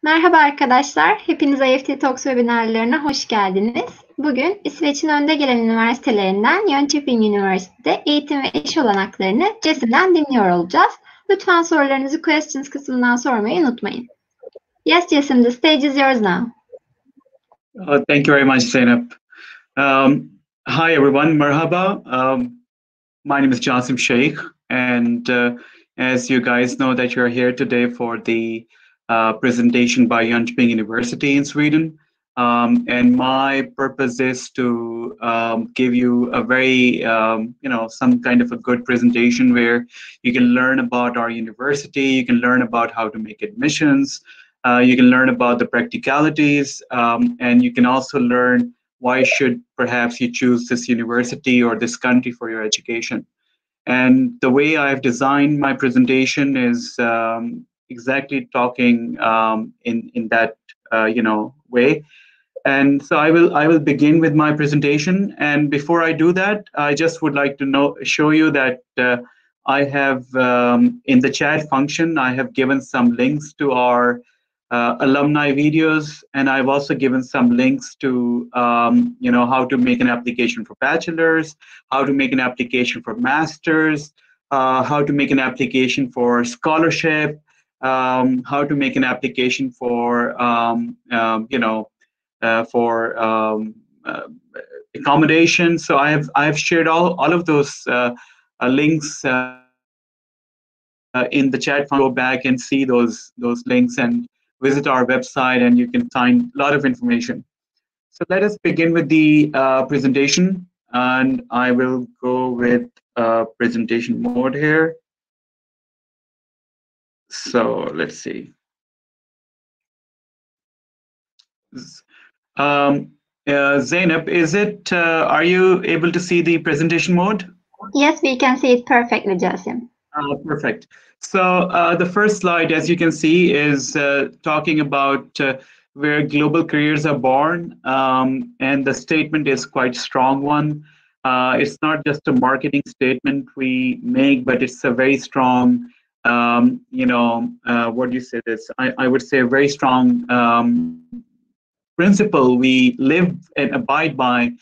Merhaba arkadaşlar, hepiniz IFT Talks webinarlarına hoş geldiniz. Bugün İsveç'in önde gelen üniversitelerinden Jönköping Üniversitesi'de eğitim ve iş olanaklarını Jessim'den dinliyor olacağız. Lütfen sorularınızı questions kısmından sormayı unutmayın. Yes, Jessim, the stage is yours now. Thank you very much, Zainab. Hi, everyone. Marhaba. My name is Jassim Sheikh, and as you guys know that you're here today for the presentation by Jönköping University in Sweden. And my purpose is to give you a very, some kind of a good presentation where you can learn about our university, you can learn about how to make admissions, you can learn about the practicalities, and you can also learn why should perhaps you choose this university or this country for your education. And the way I've designed my presentation is exactly talking in that way. And so I will begin with my presentation. And before I do that, I just would like to show you that I have in the chat function, I have given some links to our alumni videos, and I've also given some links to how to make an application for bachelor's, how to make an application for master's, how to make an application for scholarship, how to make an application for accommodation. So I've shared all of those links in the chat. Go back and see those links and visit our website, and you can find a lot of information. So let us begin with the presentation, and I will go with presentation mode here. So let's see. Zainab, are you able to see the presentation mode? Yes, we can see it perfectly, Jassim. Perfect. So the first slide, as you can see, is talking about where global careers are born, and the statement is quite strong one. It's not just a marketing statement we make, but it's a very strong, what do you say this? I would say a very strong principle we live and abide by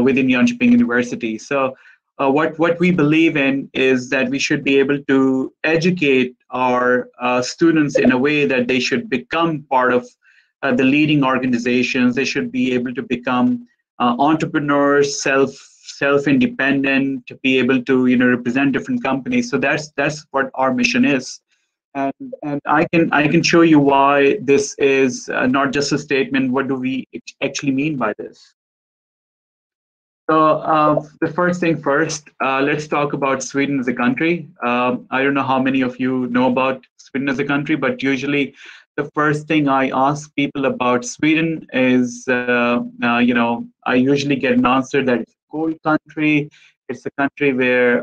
within Jönköping University. So what we believe in is that we should be able to educate our students in a way that they should become part of the leading organizations. They should be able to become entrepreneurs, self-independent, to be able to represent different companies. So that's what our mission is. And I can show you why this is not just a statement. What do we actually mean by this? So the first thing first, let's talk about Sweden as a country. I don't know how many of you know about Sweden as a country, but usually the first thing I ask people about Sweden is, I usually get an answer that it's a cold country. It's a country where,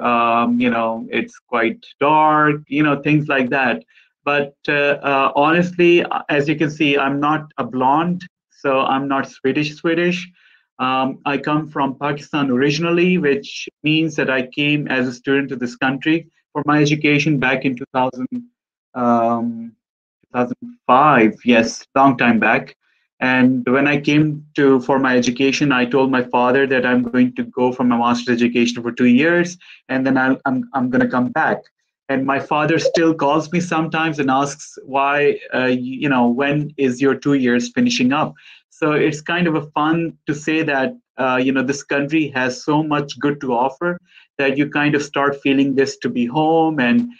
it's quite dark, things like that. But honestly, as you can see, I'm not a blonde, so I'm not Swedish. I come from Pakistan originally, which means that I came as a student to this country for my education back in 2005. Yes, long time back. And when I came for my education, I told my father that I'm going to go for my master's education for 2 years, and then I'm going to come back. And my father still calls me sometimes and asks why, when is your 2 years finishing up? So it's kind of a fun to say that, this country has so much good to offer that you kind of start feeling this to be home, and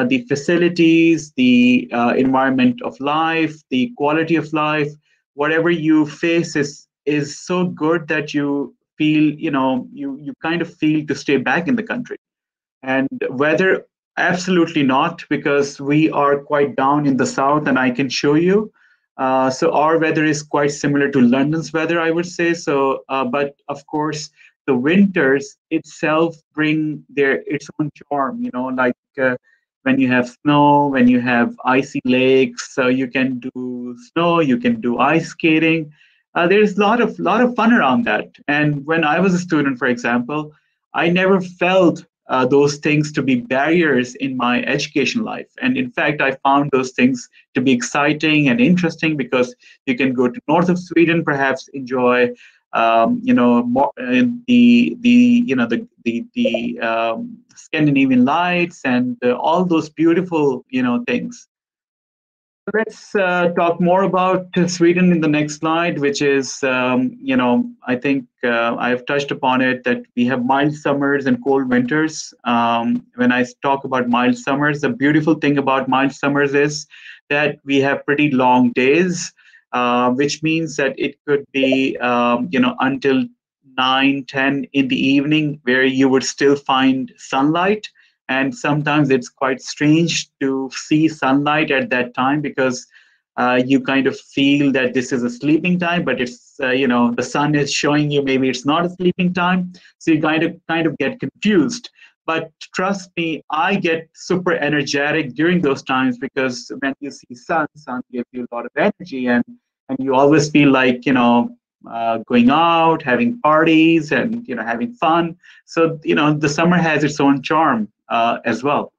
the facilities, the environment of life, the quality of life, whatever you face is so good that you feel, you kind of feel to stay back in the country. And weather, absolutely not, because we are quite down in the south, and I can show you. So our weather is quite similar to London's weather, I would say. So, but of course, the winters itself bring its own charm. Like when you have snow, when you have icy lakes, so you can do snow, you can do ice skating. There's a lot of fun around that. And when I was a student, for example, I never felt those things to be barriers in my education life. And in fact, I found those things to be exciting and interesting because you can go to north of Sweden, perhaps enjoy, more, the Scandinavian lights and all those beautiful, things. Let's talk more about Sweden in the next slide, which is, I think I've touched upon it, that we have mild summers and cold winters. When I talk about mild summers, the beautiful thing about mild summers is that we have pretty long days, which means that it could be, until 9, 10 in the evening, where you would still find sunlight. And sometimes it's quite strange to see sunlight at that time because you kind of feel that this is a sleeping time, but it's the sun is showing you maybe it's not a sleeping time, so you kind of get confused. But trust me, I get super energetic during those times because when you see sun gives you a lot of energy, and you always feel like going out, having parties, and having fun. So the summer has its own charm as well.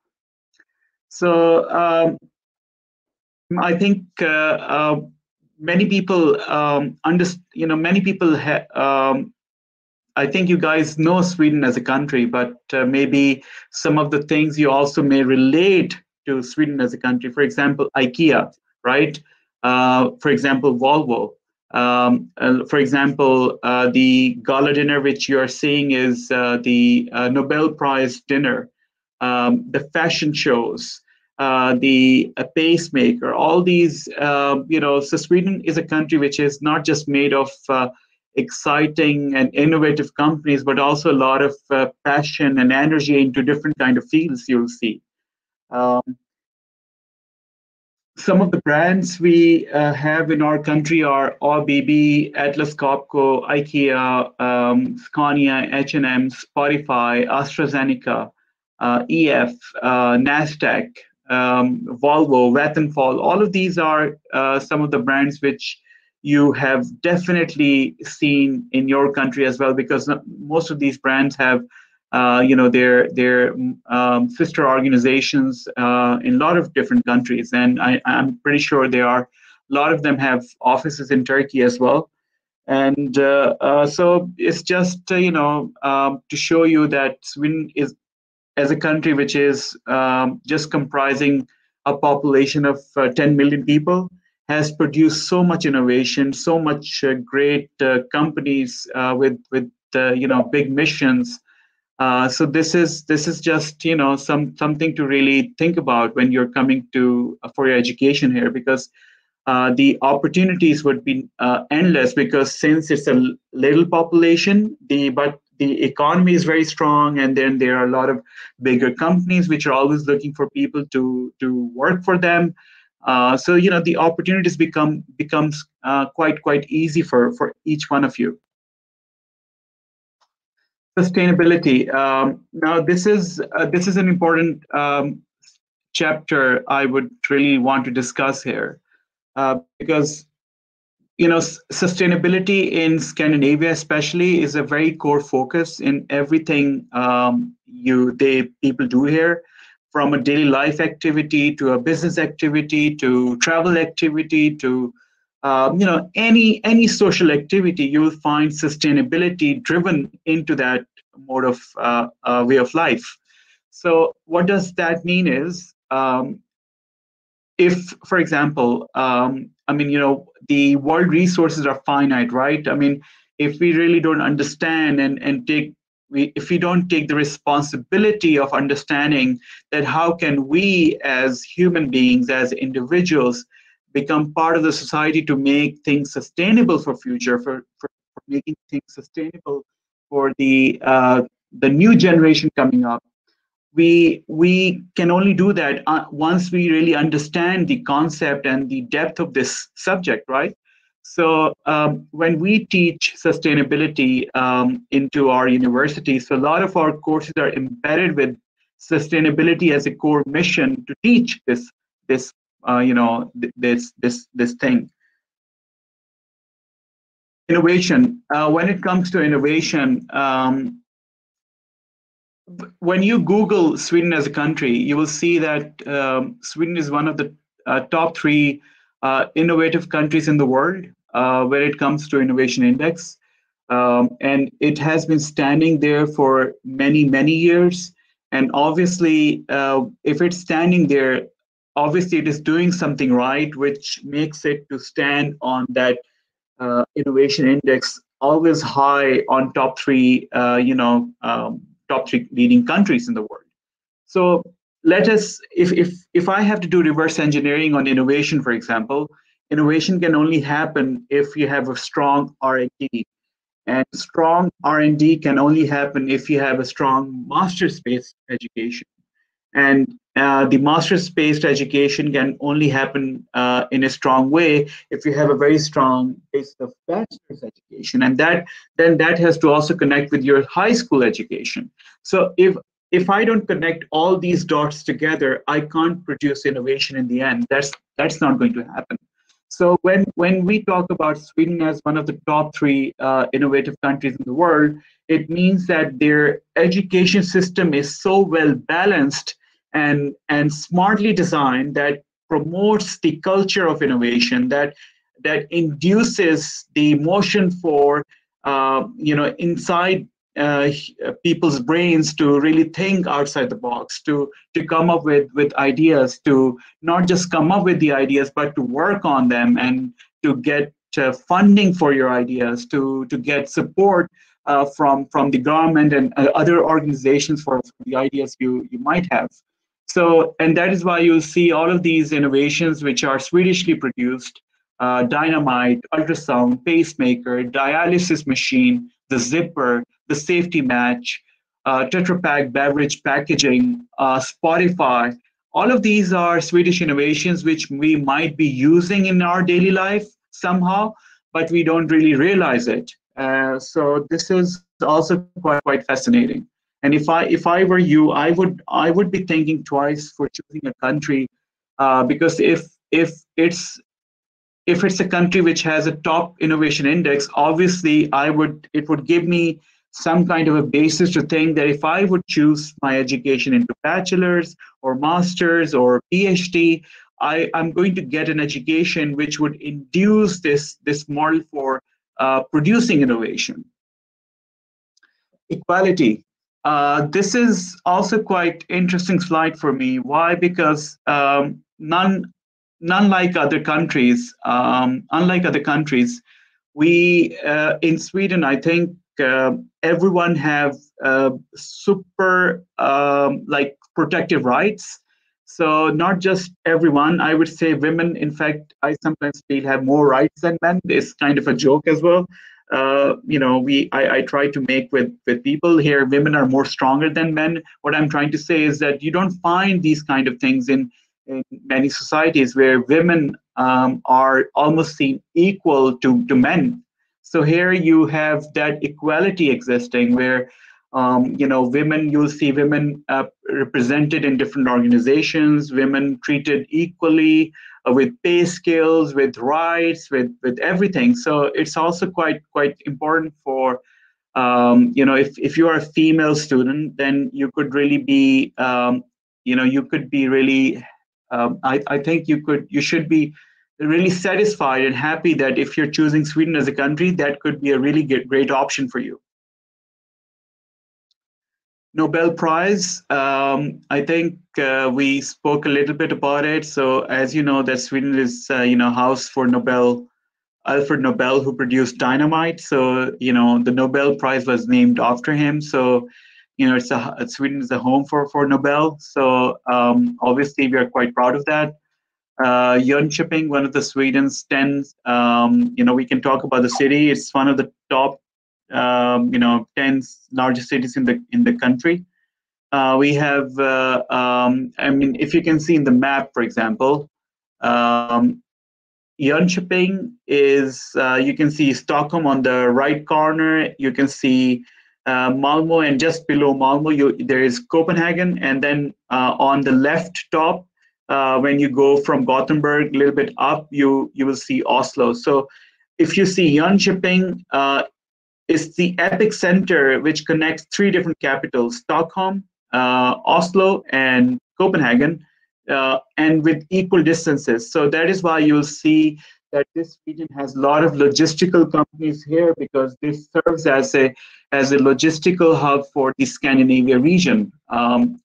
So I think many people many people I think you guys know Sweden as a country, but maybe some of the things you also may relate to Sweden as a country. For example, IKEA, right? For example, Volvo. For example, the gala dinner which you are seeing is the Nobel Prize dinner, the fashion shows, the pacemaker, all these, so Sweden is a country which is not just made of exciting and innovative companies, but also a lot of passion and energy into different kind of fields you'll see. Some of the brands we have in our country are ABB, Atlas Copco, IKEA, Scania, H&M, Spotify, AstraZeneca, EF, Nasdaq, Volvo, Vattenfall. All of these are some of the brands which you have definitely seen in your country as well, because most of these brands have their sister organizations in a lot of different countries, and I'm pretty sure a lot of them have offices in Turkey as well. And so it's just to show you that Sweden is, as a country which is just comprising a population of 10 million people, has produced so much innovation, so much great companies with big missions. So this is just something to really think about when you're coming to for your education here, because the opportunities would be endless, because since it's a little population, but the economy is very strong, and then there are a lot of bigger companies which are always looking for people to work for them. So the opportunities becomes quite easy for each one of you. Sustainability. Now, this is an important chapter I would really want to discuss here, because sustainability in Scandinavia, especially, is a very core focus in everything people do here, from a daily life activity to a business activity to travel activity to any social activity. You will find sustainability driven into that mode of way of life. So what does that mean is, if, for example, the world resources are finite, right? I mean, if we really don't understand if we don't take the responsibility of understanding that, how can we as human beings, as individuals, become part of the society to make things sustainable for future, for making things sustainable for the new generation coming up. We can only do that once we really understand the concept and the depth of this subject, right? So when we teach sustainability into our universities, so a lot of our courses are embedded with sustainability as a core mission to teach this thing. Innovation. When it comes to innovation, when you Google Sweden as a country, you will see that Sweden is one of the top three innovative countries in the world where it comes to innovation index. And it has been standing there for many, many years. And obviously, if it's standing there, obviously it is doing something right, which makes it to stand on that innovation index always high on top three, top three leading countries in the world. So let us, if I have to do reverse engineering on innovation, for example, innovation can only happen if you have a strong R&D, and strong R&D can only happen if you have a strong master's-based education. And the master's-based education can only happen in a strong way if you have a very strong base of bachelor's education, and that has to also connect with your high school education. So if I don't connect all these dots together, I can't produce innovation in the end. That's not going to happen. So when we talk about Sweden as one of the top three innovative countries in the world, it means that their education system is so well balanced and smartly designed that promotes the culture of innovation, that induces the motion for inside people's brains to really think outside the box, to come up with ideas, to not just come up with the ideas, but to work on them and to get funding for your ideas, to get support from the government and other organizations for the ideas you might have. So, and that is why you'll see all of these innovations which are Swedishly produced, dynamite, ultrasound, pacemaker, dialysis machine, the zipper, the safety match, Tetra Pak beverage packaging, Spotify. All of these are Swedish innovations which we might be using in our daily life somehow, but we don't really realize it. So this is also quite fascinating. And if I were you, I would be thinking twice for choosing a country, because if it's a country which has a top innovation index, obviously it would give me some kind of a basis to think that if I would choose my education into bachelor's or master's or PhD, I'm going to get an education which would induce this model for producing innovation. Equality. This is also quite interesting slide for me. Why? Because none like other countries, unlike other countries, we in Sweden, I think everyone have super like protective rights. So not just everyone, I would say women, in fact, I sometimes feel have more rights than men. It's kind of a joke as well. I try to make with people here, women are more stronger than men. What I'm trying to say is that you don't find these kind of things in many societies where women are almost seen equal to men. So here you have that equality existing where women, you'll see women represented in different organizations, women treated equally, with pay scales, with rights, with everything. So it's also quite important for if you are a female student, then you could really be you could be really I think you should be really satisfied and happy that if you're choosing Sweden as a country, that could be a really great option for you. Nobel Prize, I think we spoke a little bit about it. So as you know, that Sweden is, house for Alfred Nobel, who produced dynamite. So, the Nobel Prize was named after him. So, Sweden is a home for Nobel. So obviously we are quite proud of that. Jönköping, one of the Sweden's 10, we can talk about the city. It's one of the top 10 largest cities in the country. We have, if you can see in the map, for example, Jönköping is, you can see Stockholm on the right corner. You can see Malmö, and just below Malmö, there is Copenhagen. And then on the left top, when you go from Gothenburg a little bit up, you will see Oslo. So if you see Jönköping, is the epic center which connects three different capitals: Stockholm, Oslo, and Copenhagen, and with equal distances. So that is why you'll see that this region has a lot of logistical companies here, because this serves as a logistical hub for the Scandinavia region,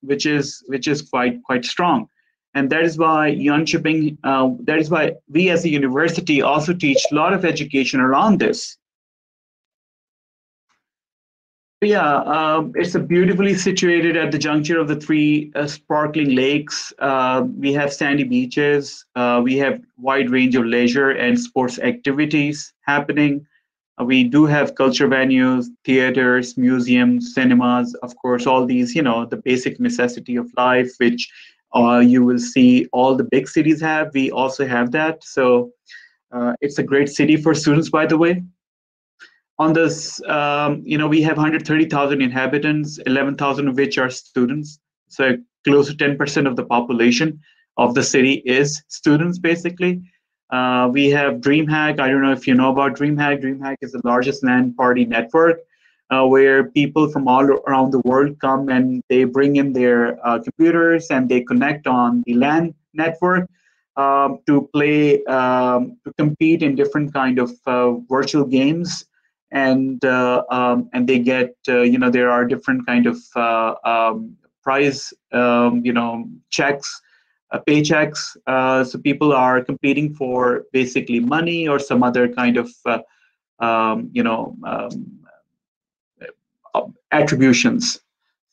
which is quite strong. And that is why Jönköping, that is why we as a university also teach a lot of education around this. Yeah, it's a beautifully situated at the juncture of the three sparkling lakes. We have sandy beaches. We have wide range of leisure and sports activities happening. We do have culture venues, theaters, museums, cinemas, of course, all these, the basic necessity of life, which you will see all the big cities have. We also have that. So it's a great city for students, by the way. On this, we have 130,000 inhabitants, 11,000 of which are students. So close to 10% of the population of the city is students, basically. We have DreamHack. I don't know if you know about DreamHack. DreamHack is the largest LAN party network where people from all around the world come and they bring in their computers and they connect on the LAN network to play, to compete in different kind of virtual games. And they get, there are different kind of prize, checks, paychecks. So people are competing for basically money or some other kind of, attributions.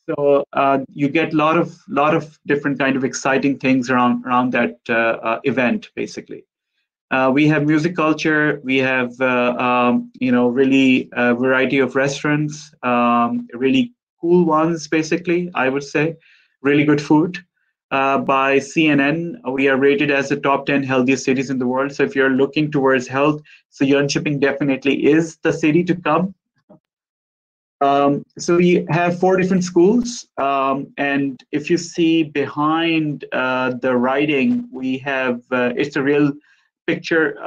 So you get a lot of different kind of exciting things around that event, basically. We have music culture. We have, really a variety of restaurants, really cool ones, basically, I would say. Really good food. By CNN, we are rated as the top 10 healthiest cities in the world. So if you're looking towards health, so Jönköping definitely is the city to come. So we have 4 different schools, and if you see behind the writing, we have it's a real picture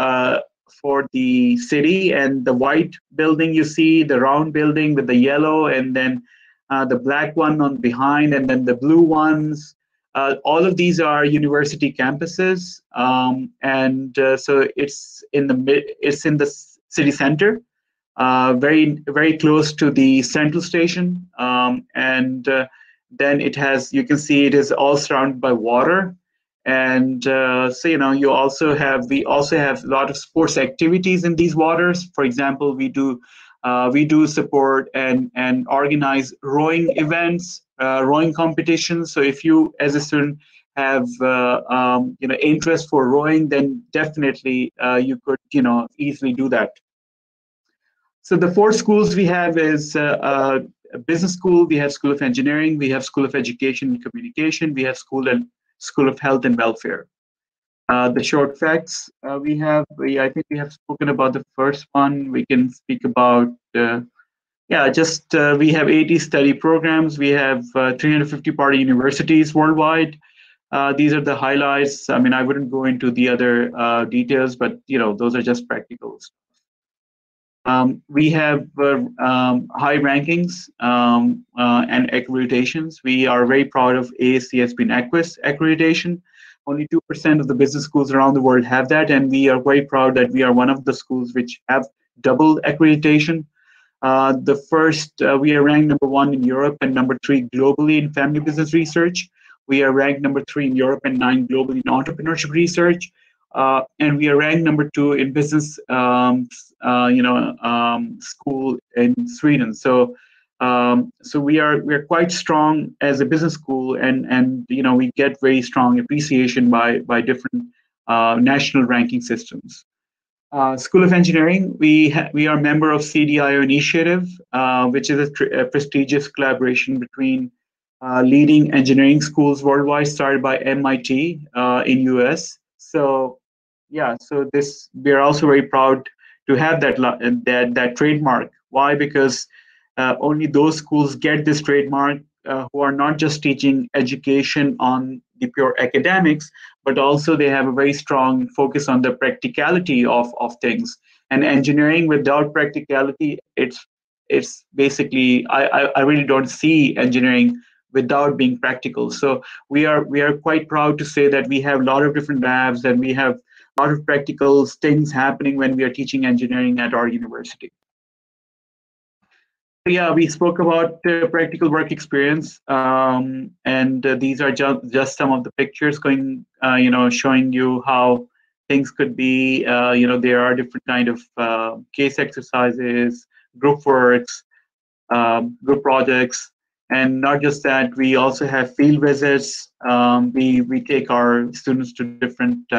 for the city, and the white building you see, the round building with the yellow, and then the black one on behind, and then the blue ones. All of these are university campuses, and so it's in the city center. Very close to the central station, and then it has, you can see it is all surrounded by water, and so we also have a lot of sports activities in these waters. For example, we do support and organize rowing events, rowing competitions. So if you as a student have interest for rowing, then definitely you could easily do that. So the 4 schools we have is a business school, we have School of Engineering, we have School of Education and Communication, we have School of Health and Welfare. The short facts I think we have spoken about the first one. We can speak about, we have 80 study programs. We have 350 partner universities worldwide. These are the highlights. I mean, I wouldn't go into the other details, but those are just practicals. We have high rankings and accreditations. We are very proud of ASCSB NAQUIS accreditation. Only 2% of the business schools around the world have that, and we are very proud that we are one of the schools which have double accreditation. We are ranked number 1 in Europe and number 3 globally in family business research. We are ranked number 3 in Europe and 9 globally in entrepreneurship research. And we are ranked number 2 in business school in Sweden. So we are quite strong as a business school, and we get very strong appreciation by different national ranking systems. School of Engineering, we are a member of CDIO Initiative, which is a prestigious collaboration between leading engineering schools worldwide, started by MIT in US. So we are also very proud to have that trademark. Why? Because only those schools get this trademark who are not just teaching education on the pure academics, but also they have a very strong focus on the practicality of things. And engineering without practicality, it's it's basically I really don't see engineering without being practical. So we are quite proud to say that we have a lot of different labs and we have a lot of practical things happening when we are teaching engineering at our university. Yeah, we spoke about practical work experience, and these are just some of the pictures going, showing you how things could be. There are different kind of case exercises, group works, group projects, and not just that. We also have field visits. We take our students to different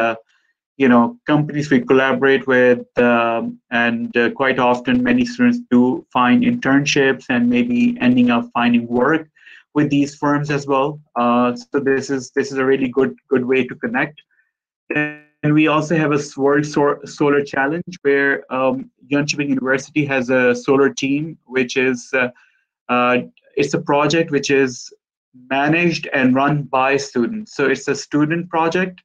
companies we collaborate with, and quite often many students do find internships and maybe ending up finding work with these firms as well. So this is a really good way to connect. And we also have a World Solar Challenge where Jönköping University has a solar team, which is it's a project which is managed and run by students. So it's a student project.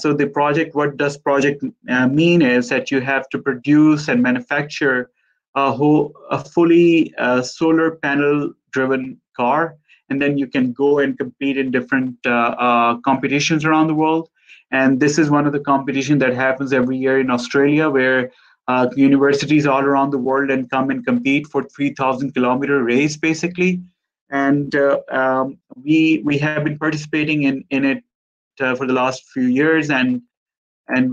So the project, what does project mean is that you have to produce and manufacture a fully solar panel driven car, and then you can go and compete in different competitions around the world. And this is one of the competitions that happens every year in Australia, where universities all around the world and come and compete for 3,000-kilometer race basically. And we have been participating in it for the last few years, and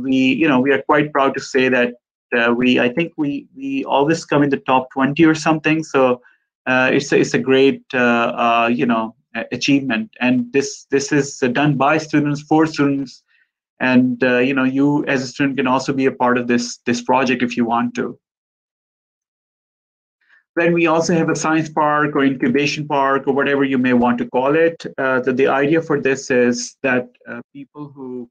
we are quite proud to say that I think we always come in the top 20 or something. So it's a great achievement, and this is done by students for students, and you as a student can also be a part of this project if you want to. Then we also have a science park or incubation park or whatever you may want to call it. The idea for this is that people who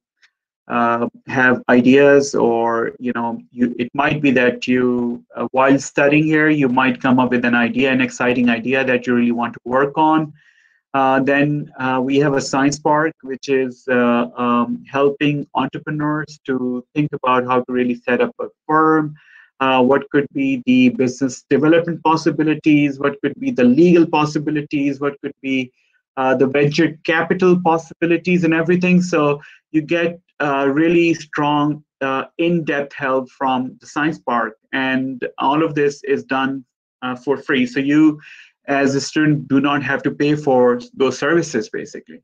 have ideas, or it might be that you while studying here you might come up with an exciting idea that you really want to work on. Then we have a science park, which is helping entrepreneurs to think about how to really set up a firm. What could be the business development possibilities, what could be the legal possibilities, what could be the venture capital possibilities and everything. So you get really strong in-depth help from the science park, and all of this is done for free. So you as a student do not have to pay for those services basically.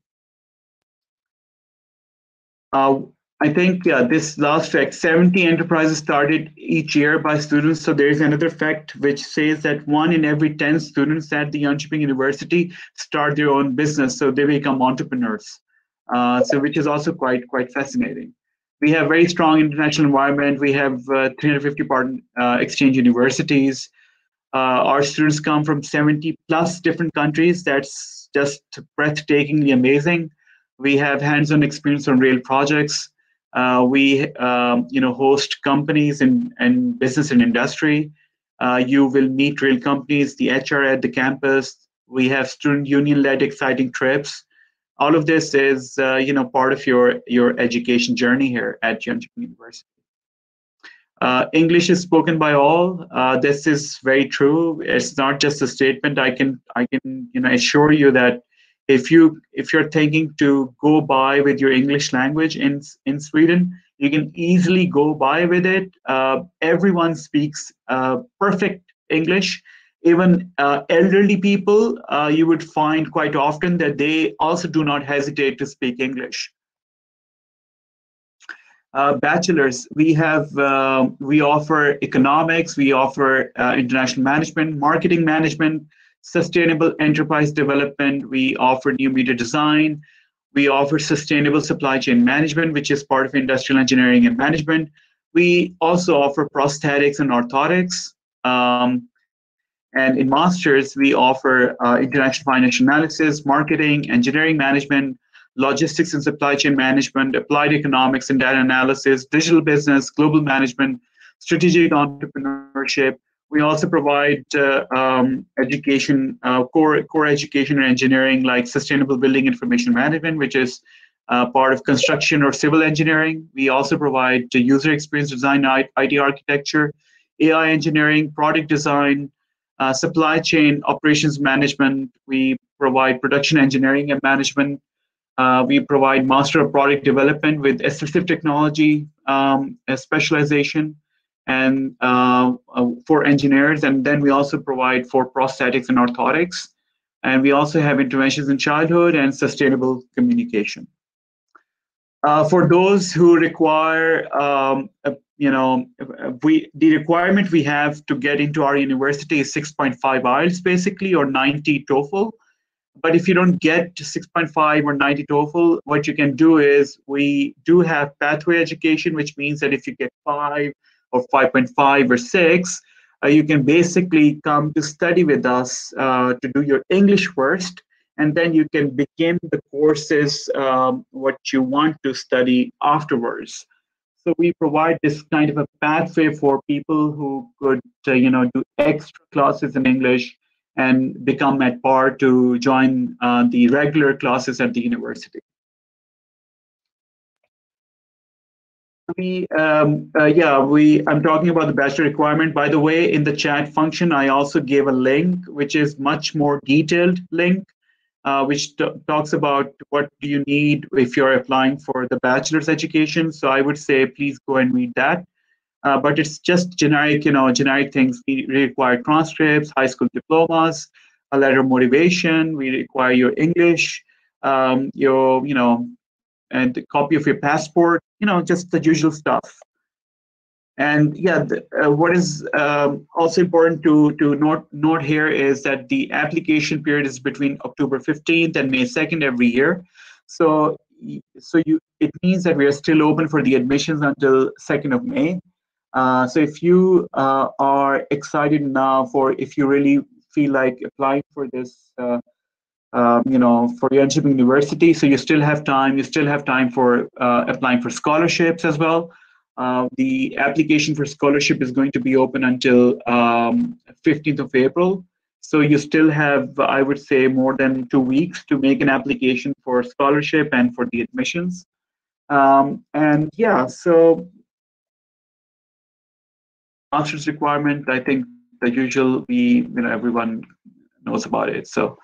I think this last fact, 70 enterprises started each year by students. So there's another fact which says that 1 in every 10 students at the Jönköping University start their own business. So they become entrepreneurs. So which is also quite fascinating. We have very strong international environment. We have 350 partner exchange universities. Our students come from 70 plus different countries. That's just breathtakingly amazing. We have hands-on experience on real projects. We host companies in business and industry. You will meet real companies, the HR at the campus. We have student union-led exciting trips. All of this is part of your education journey here at Jönköping University. English is spoken by all. This is very true. It's not just a statement. I can assure you that if you're thinking to go by with your English language in Sweden, you can easily go by with it. Everyone speaks perfect English. Even elderly people, you would find quite often that they also do not hesitate to speak English. Bachelors, we offer economics, we offer international management, marketing management, sustainable enterprise development. We offer new media design. We offer sustainable supply chain management, which is part of industrial engineering and management. We also offer prosthetics and orthotics. And in masters, we offer international financial analysis, marketing, engineering management, logistics and supply chain management, applied economics and data analysis, digital business, global management, strategic entrepreneurship. We also provide education, core education and engineering, like sustainable building information management, which is part of construction or civil engineering. We also provide user experience design, IT architecture, AI engineering, product design, supply chain operations management. We provide production engineering and management. We provide master of product development with assistive technology specialization and for engineers. And then we also provide for prosthetics and orthotics. And we also have interventions in childhood and sustainable communication. For those who require, the requirement we have to get into our university is 6.5 IELTS basically, or 90 TOEFL. But if you don't get 6.5 or 90 TOEFL, what you can do is we do have pathway education, which means that if you get 5 or 5.5 or 6, you can basically come to study with us to do your English first, and then you can begin the courses what you want to study afterwards. So we provide this kind of a pathway for people who could, do extra classes in English and become at par to join the regular classes at the university. I'm talking about the bachelor requirement. By the way, in the chat function, I also gave a link, which is much more detailed link, which talks about what do you need if you're applying for the bachelor's education. So I would say, please go and read that. But it's just generic, generic things. We require transcripts, high school diplomas, a letter of motivation. We require your English, and a copy of your passport, just the usual stuff. And yeah, what is also important to note here is that the application period is between October 15th and May 2nd every year. So it means that we are still open for the admissions until 2nd of May. So if you are excited now if you really feel like applying for this, for Jönköping University, so you still have time. You still have time for applying for scholarships as well. The application for scholarship is going to be open until 15th of April. So you still have, I would say, more than 2 weeks to make an application for scholarship and for the admissions. And yeah, so master's requirement, I think the usual, everyone knows about it. So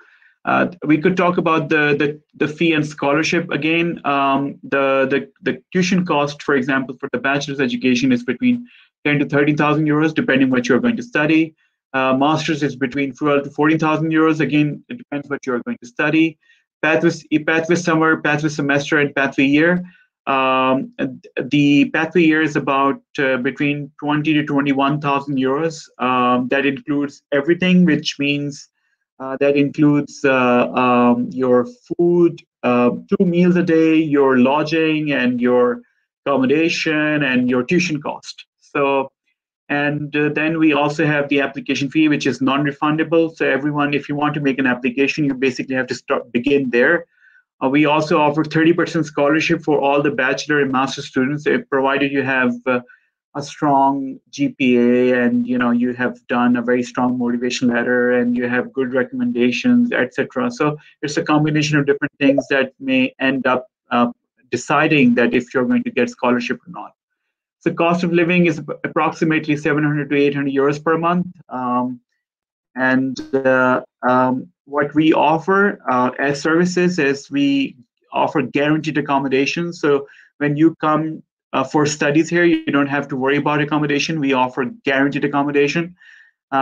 we could talk about the fee and scholarship again. The tuition cost, for example, for the bachelor's education is between 10 to 30,000 euros, depending what you're going to study. Master's is between 12 to 14,000 euros. Again, it depends what you're going to study. Pathway summer, pathway semester, and pathway year. The pathway year is about between 20 to 21,000 euros. That includes everything, which means that includes your food, 2 meals a day, your lodging, and your accommodation, and your tuition cost. So, and then we also have the application fee, which is non-refundable. So everyone, if you want to make an application, you basically have to begin there. We also offer 30% scholarship for all the bachelor and master students, provided you have a strong GPA and you have done a very strong motivation letter and you have good recommendations, etc. So it's a combination of different things that may end up deciding that if you're going to get scholarship or not. So cost of living is approximately 700 to 800 euros per month. What we offer as services is we offer guaranteed accommodation. So when you come for studies here, you don't have to worry about accommodation. We offer guaranteed accommodation.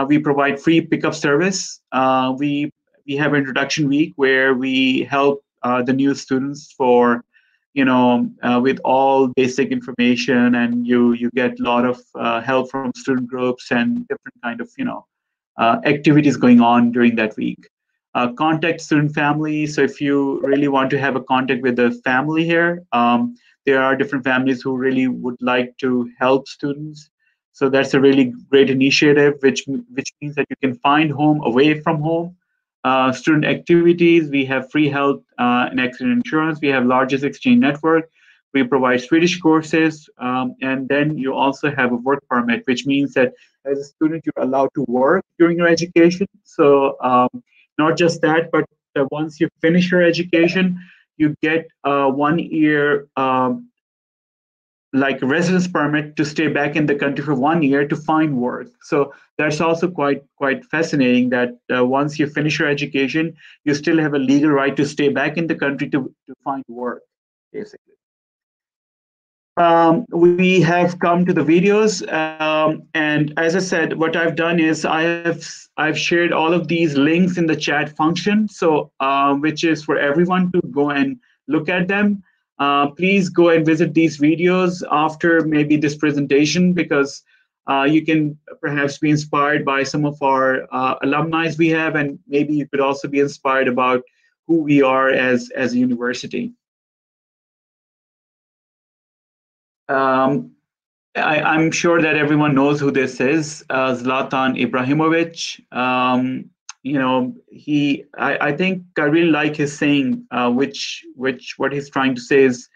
We provide free pickup service. We have introduction week where we help the new students for with all basic information, and you get a lot of help from student groups and different kind of activities going on during that week. Contact student family. So if you really want to have a contact with the family here, there are different families who really would like to help students. So that's a really great initiative, which means that you can find home away from home. Student activities, we have free health and accident insurance. We have largest exchange network. We provide Swedish courses, and then you also have a work permit, which means that as a student, you're allowed to work during your education. So not just that, but once you finish your education, you get 1 year like a residence permit to stay back in the country for 1 year to find work. So that's also quite fascinating that once you finish your education, you still have a legal right to stay back in the country to find work, basically. We have come to the videos, and as I said, what I've done is I've shared all of these links in the chat function, so which is for everyone to go and look at them. Please go and visit these videos after maybe this presentation, because you can perhaps be inspired by some of our alumni we have, and maybe you could also be inspired about who we are as a university. I'm sure that everyone knows who this is, Zlatan Ibrahimovic. You know, I think I really like his saying, which what he's trying to say is,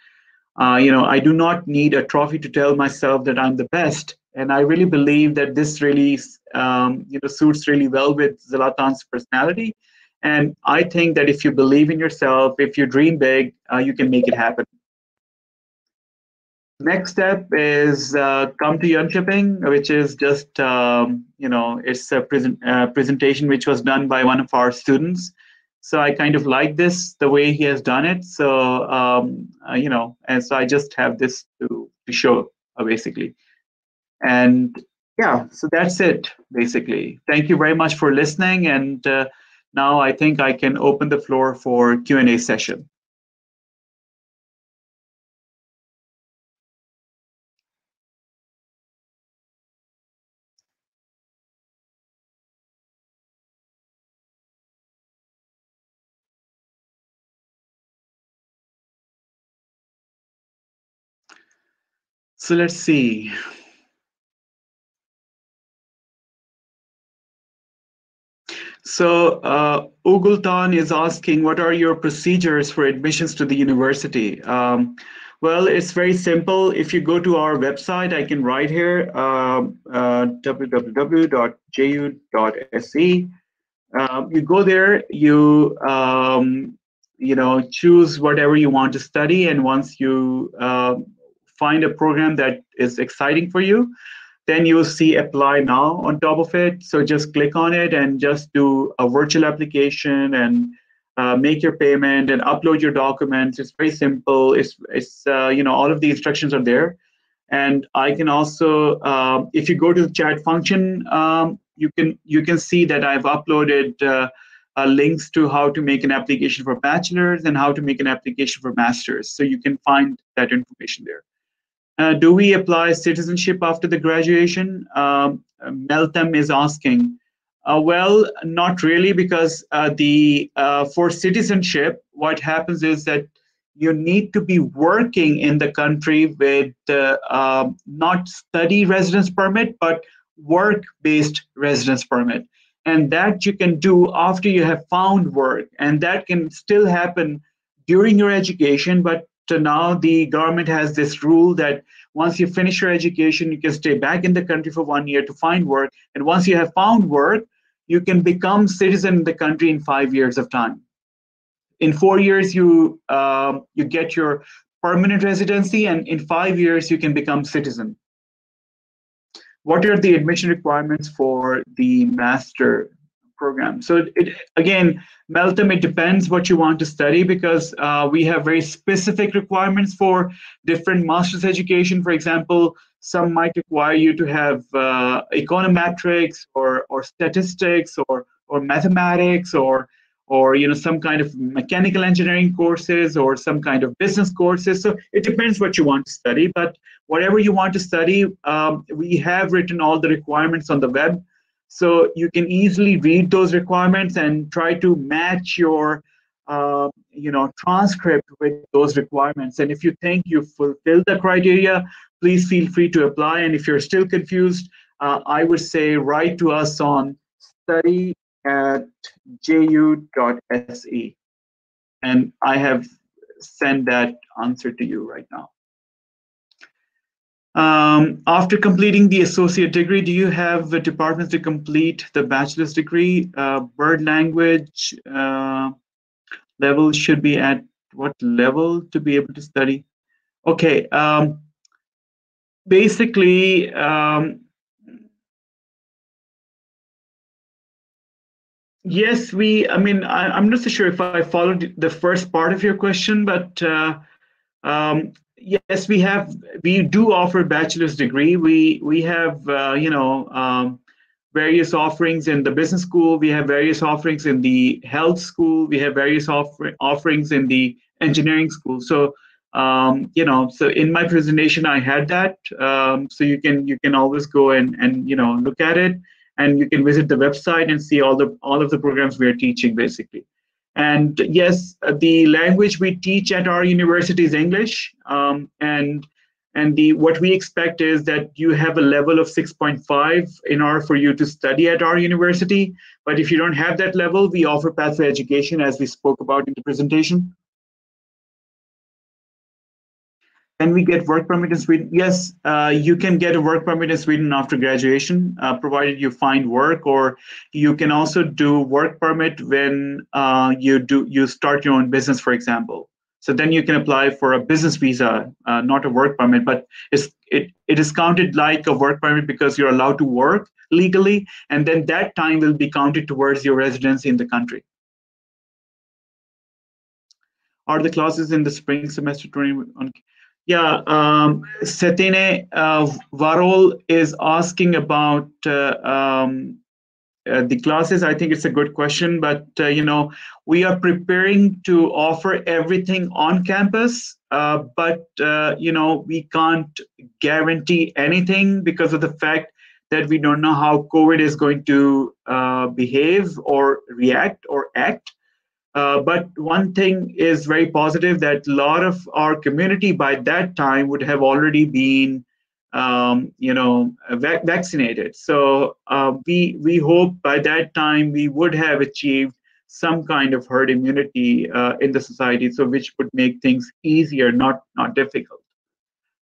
you know, I do not need a trophy to tell myself that I'm the best. And I really believe that this really, you know, suits really well with Zlatan's personality. And I think that if you believe in yourself, if you dream big, you can make it happen. Next step is come to Jönköping, which is just, you know, it's a presentation which was done by one of our students. So I kind of like this, the way he has done it. So, you know, and so I just have this to show, basically. And yeah, so that's it, basically. Thank you very much for listening. And now I think I can open the floor for Q&A session. So let's see. So Ugultan is asking, what are your procedures for admissions to the university? Well, it's very simple. If you go to our website, I can write here, www.ju.se. You go there, you know, choose whatever you want to study, and once you find a program that is exciting for you, then you'll see apply now on top of it. So just click on it and just do a virtual application and make your payment and upload your documents. It's very simple. It's you know, all of the instructions are there. And I can also, if you go to the chat function, you can see that I've uploaded links to how to make an application for bachelor's and how to make an application for master's. So you can find that information there. Do we apply citizenship after the graduation? Meltem is asking. Well, not really, because for citizenship, what happens is that you need to be working in the country with not study residence permit, but work-based residence permit. And that you can do after you have found work. And that can still happen during your education, but now the government has this rule that once you finish your education, you can stay back in the country for 1 year to find work. And once you have found work, you can become citizen in the country in 5 years of time. In 4 years, you get your permanent residency, and in 5 years, you can become citizen. What are the admission requirements for the master program? So again, Meltem, it depends what you want to study, because we have very specific requirements for different master's education. For example, some might require you to have econometrics or statistics or mathematics or you know, some kind of mechanical engineering courses or some kind of business courses. So it depends what you want to study, but whatever you want to study, we have written all the requirements on the web. So you can easily read those requirements and try to match your you know, transcript with those requirements. And if you think you fulfill the criteria, please feel free to apply. And if you're still confused, I would say write to us on study@ju.se. And I have sent that answer to you right now. After completing the associate degree, do you have departments to complete the bachelor's degree? Bird language level should be at what level to be able to study? Okay. basically, yes, I'm not so sure if I followed the first part of your question, but yes, we do offer bachelor's degree. We have, various offerings in the business school. We have various offerings in the health school. We have various offerings in the engineering school. So, so in my presentation, I had that. So you can always go and look at it, and you can visit the website and see all of the programs we are teaching basically. And yes, the language we teach at our university is English, and the what we expect is that you have a level of 6.5 in order for you to study at our university. But if you don't have that level, we offer pathway education, as we spoke about in the presentation. Can we get work permit in Sweden? Yes, you can get a work permit in Sweden after graduation, provided you find work, or you can also do work permit when you start your own business, for example. So then you can apply for a business visa, not a work permit, but it is counted like a work permit because you're allowed to work legally, and then that time will be counted towards your residency in the country. Are the classes in the spring semester 20? Yeah, Setine Varol is asking about the classes. I think it's a good question, but we are preparing to offer everything on campus, but we can't guarantee anything because of the fact that we don't know how COVID is going to behave or react or act. But one thing is very positive, that a lot of our community by that time would have already been, vaccinated. So we hope by that time we would have achieved some kind of herd immunity in the society, so which would make things easier, not difficult.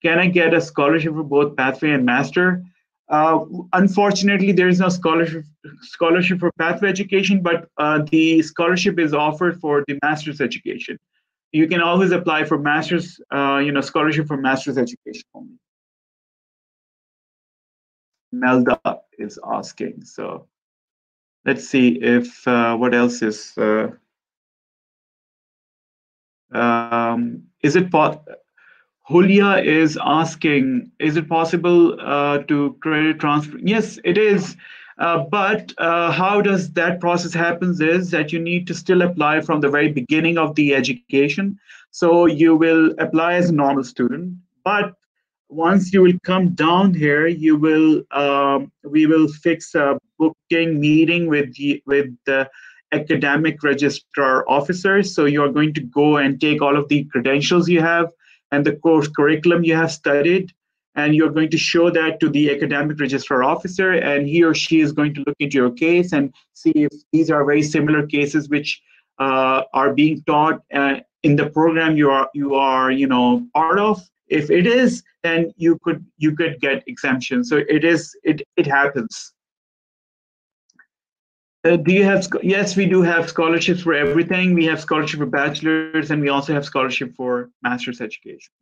Can I get a scholarship for both pathway and master? Unfortunately, there is no scholarship for pathway education, but the scholarship is offered for the master's education. You can always apply for master's, scholarship for master's education only. Melda is asking. So let's see if what else is. Is it Julia is asking, is it possible to credit transfer? Yes, it is. But how does that process happens is that you need to still apply from the very beginning of the education. So you will apply as a normal student, but once you will come down here, you will we will fix a booking meeting with the academic registrar officers. So you are going to go and take all of the credentials you have and the course curriculum you have studied, and you're going to show that to the academic registrar officer, and he or she is going to look into your case and see if these are very similar cases which are being taught in the program you are part of. If it is, then you could get exemption. So it happens. Do you have? Yes, we do have scholarships for everything. We have scholarship for bachelor's, and we also have scholarship for master's education.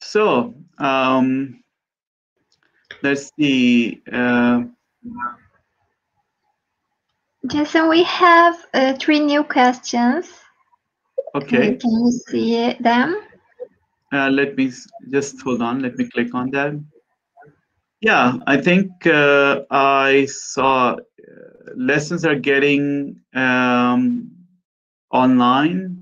So let's see. Jason, we have 3 new questions. Okay. Can you see them? Let me just hold on. Let me click on that. Yeah, I think I saw lessons are getting online.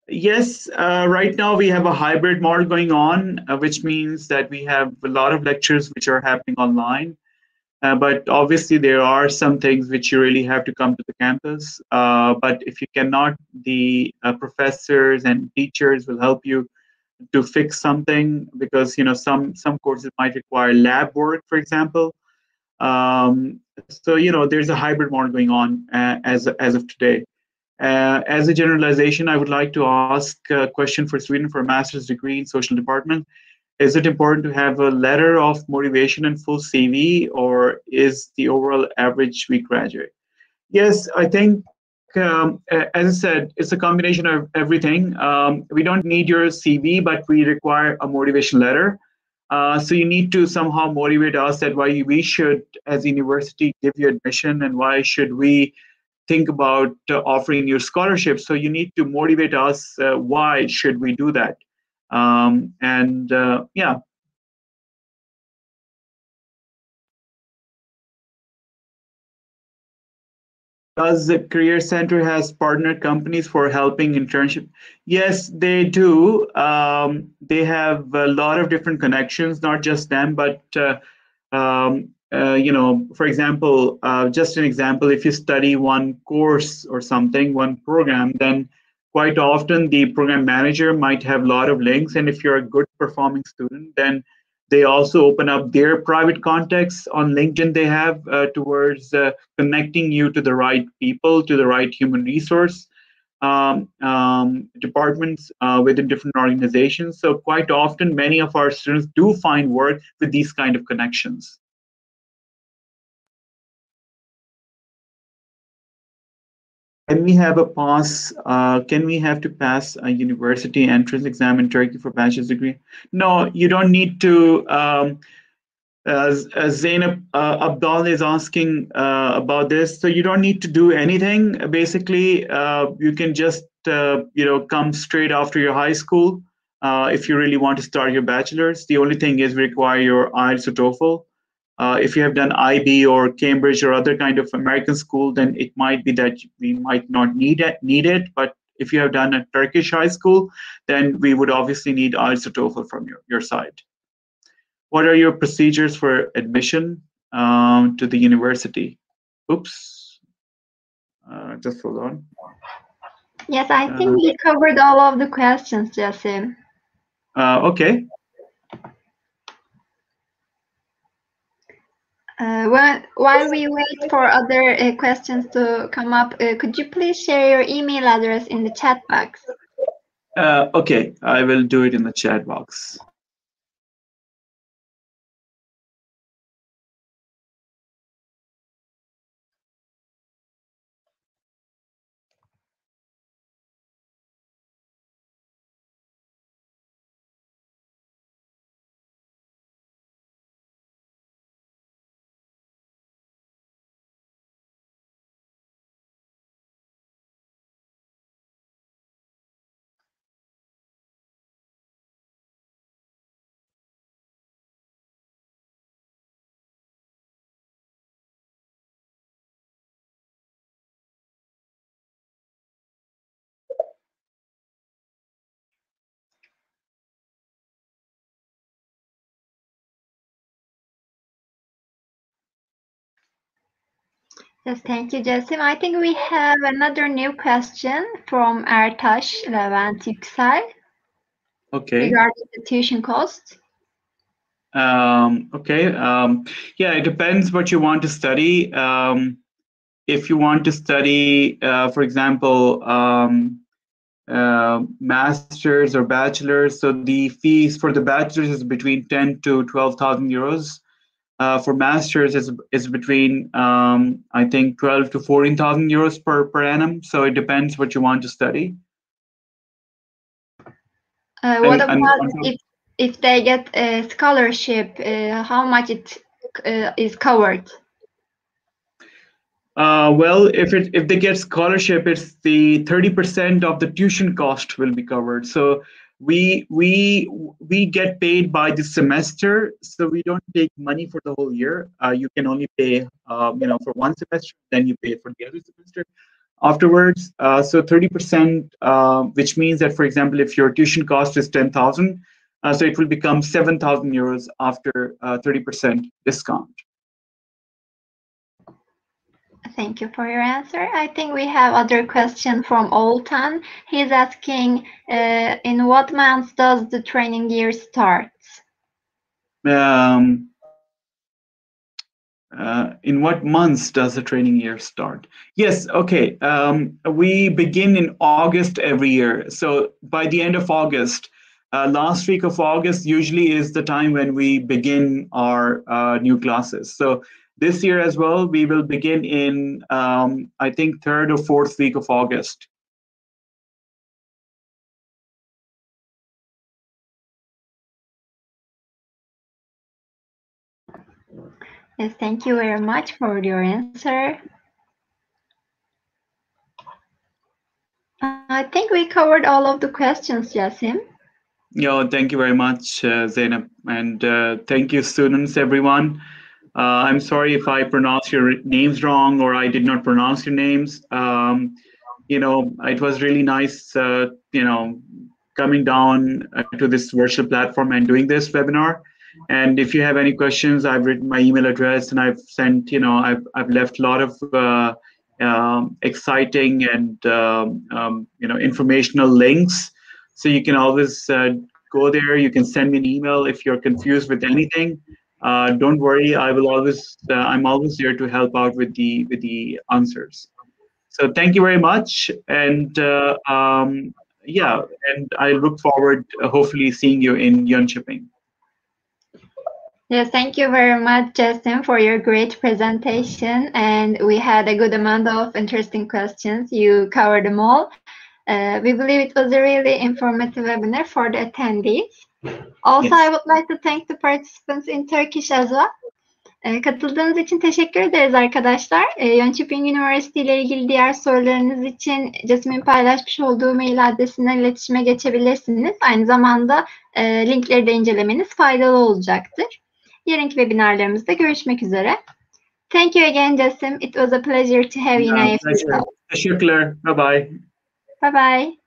Yes, right now we have a hybrid model going on, which means that we have a lot of lectures which are happening online. But obviously there are some things which you really have to come to the campus. But if you cannot, the professors and teachers will help you to fix something, because some courses might require lab work, for example. So there's a hybrid model going on as of today. As a generalization, I would like to ask a question for Sweden for a master's degree in social department. Is it important to have a letter of motivation and full CV, or is the overall average we graduate? Yes, I think, as I said, it's a combination of everything. We don't need your CV, but we require a motivation letter. So you need to somehow motivate us that why we should, as a university, give you admission, and why should we think about offering you scholarships. So you need to motivate us. Why should we do that? Yeah. Does the Career Center has partner companies for helping internship? Yes, they do. They have a lot of different connections, not just them, but for example, just an example, if you study one course or something, one program, then quite often the program manager might have a lot of links. And if you're a good performing student, then they also open up their private contacts on LinkedIn they have towards connecting you to the right people, to the right human resource departments within different organizations. So quite often, many of our students do find work with these kind of connections. Can we have a pass? Can we have to pass a university entrance exam in Turkey for bachelor's degree? No, you don't need to. As Zainab Abdal is asking about this, so you don't need to do anything. Basically, you can just come straight after your high school if you really want to start your bachelor's. The only thing is we require your IELTS or TOEFL. If you have done IB or Cambridge or other kind of American school, then it might be that we might not need it. But if you have done a Turkish high school, then we would obviously need IELTS or TOEFL from your side. What are your procedures for admission to the university? Oops, just hold on. Yes, I think we covered all of the questions, Jasim. Okay. While we wait for other questions to come up, could you please share your email address in the chat box? Okay, I will do it in the chat box. Yes, thank you, Jasim. I think we have another new question from Ertaş Levent Yüksel. Okay. Regarding the tuition cost. Okay. Yeah, it depends what you want to study. If you want to study, for example, master's or bachelor's, so the fees for the bachelor's is between 10 to 12,000 euros. For master's is between I think 12 to 14,000 euros per annum. So it depends what you want to study. What about if they get a scholarship? How much it is covered? Well, if they get scholarship, it's the 30% of the tuition cost will be covered. So we get paid by the semester, so we don't take money for the whole year. You can only pay for one semester, then you pay for the other semester afterwards. So 30%, which means that, for example, if your tuition cost is 10,000, so it will become 7,000 euros after 30% discount. Thank you for your answer. I think we have other question from Oltan. He's asking, in what month does the training year start? In what months does the training year start? Yes, okay. We begin in August every year. So by the end of August, last week of August usually is the time when we begin our new classes. So this year as well, we will begin in, I think, third or fourth week of August. Yes, thank you very much for your answer. I think we covered all of the questions, Jasim. Yeah, thank you very much, Zainab. And thank you, students, everyone. I'm sorry if I pronounce your names wrong or I did not pronounce your names. It was really nice, coming down to this virtual platform and doing this webinar. And if you have any questions, I've written my email address and I've sent, I've left a lot of exciting and, informational links. So you can always go there. You can send me an email if you're confused with anything. Don't worry, I'm always here to help out with the answers. So thank you very much, and and I look forward hopefully seeing you in Jönköping. Yes, thank you very much, Justin, for your great presentation. And we had a good amount of interesting questions. You covered them all. We believe it was a really informative webinar for the attendees. Also, Yes. I would like to thank the participants in Turkish as well. Katıldığınız için teşekkür ederiz arkadaşlar. Jönköping Üniversitesi ile ilgili diğer sorularınız için Jasmine paylaşmış olduğu mail adresinden iletişime geçebilirsiniz. Aynı zamanda linkleri de incelemeniz faydalı olacaktır. Yarınki webinarlarımızda görüşmek üzere. Thank you again, Jasim. It was a pleasure to have you in IFT Talks. Teşekkürler. Bye bye. Bye bye.